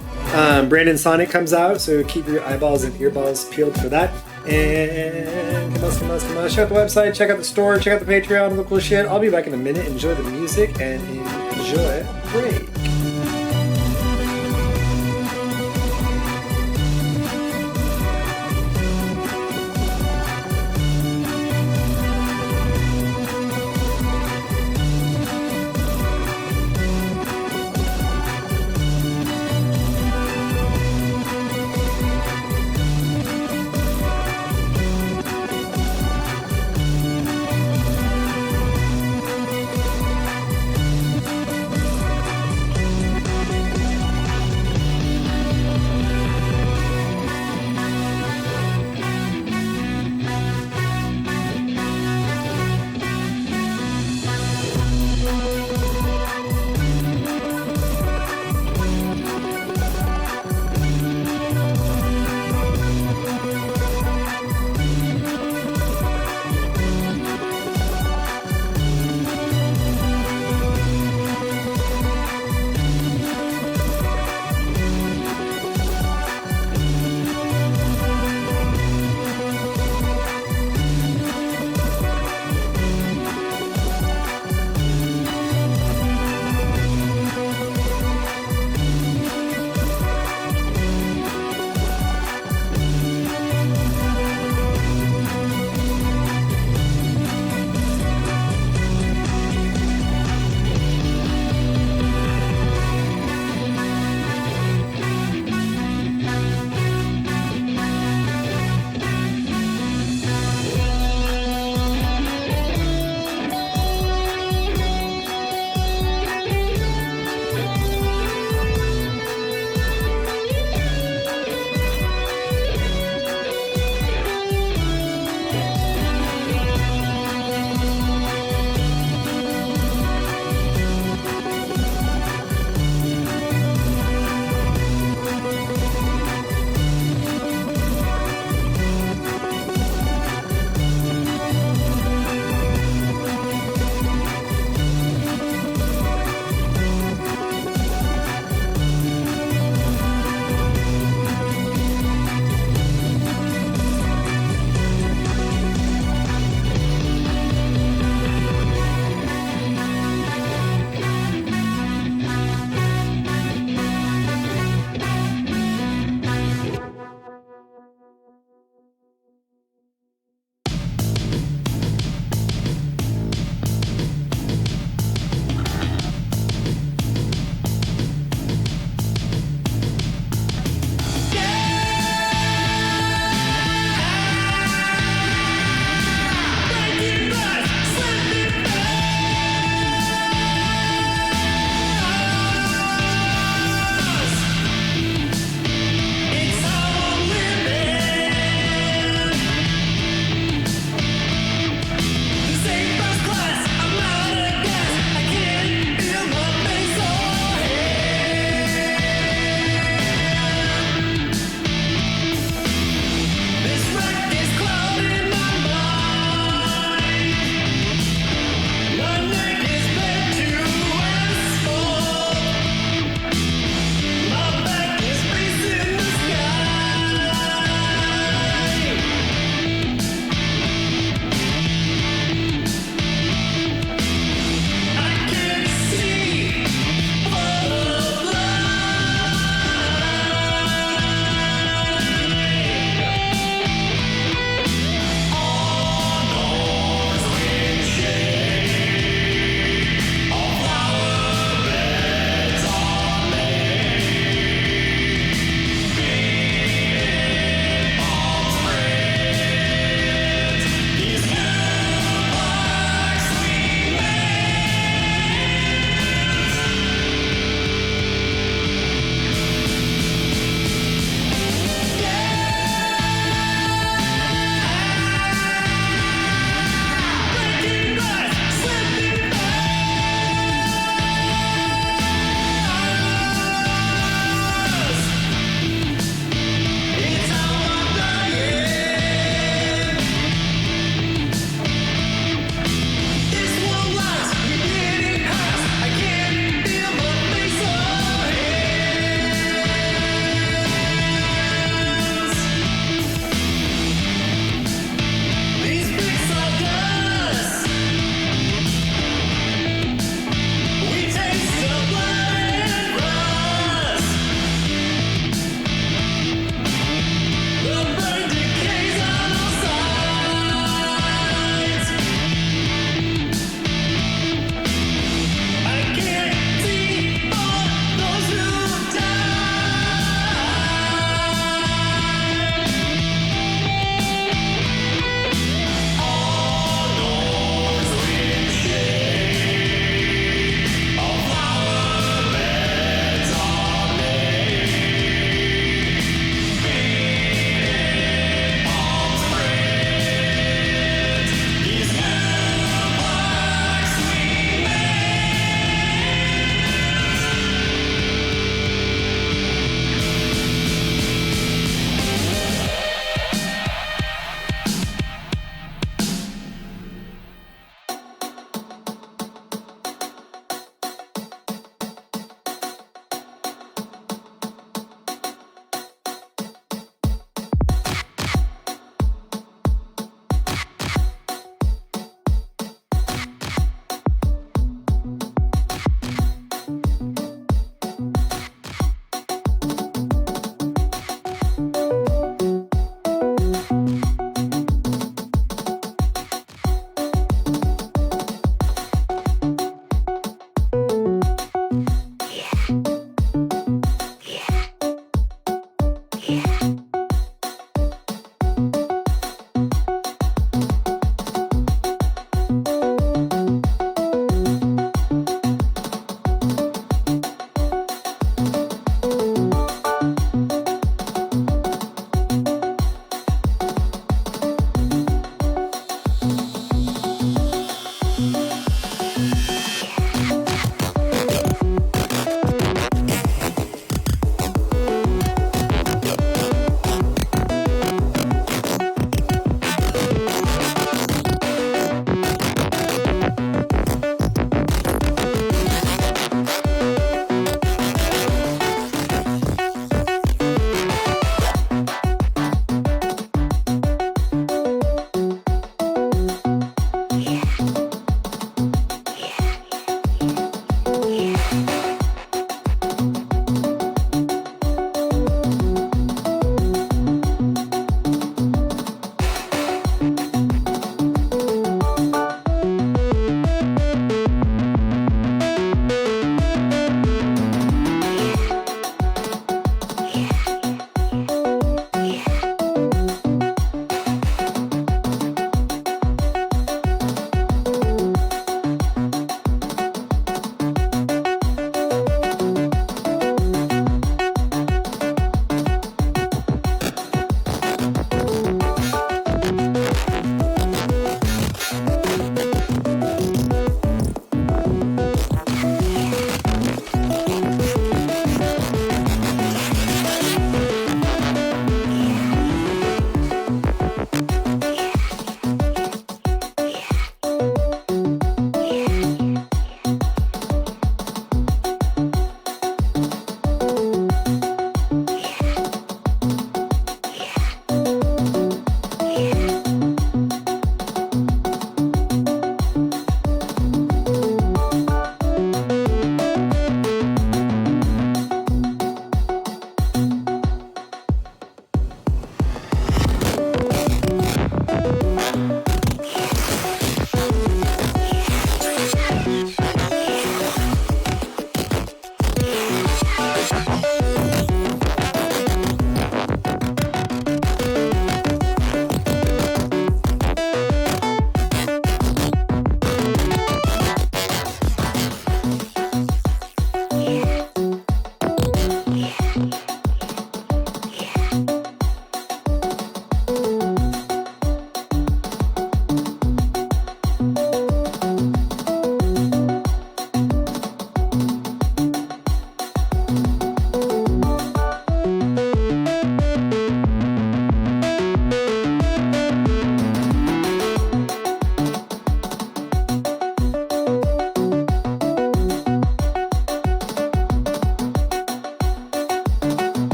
Brandon Sonic comes out, so keep your eyeballs and earballs peeled for that. And come on. Check out the website, check out the store, check out the Patreon, all the cool shit. I'll be back in a minute. Enjoy the music and enjoy break.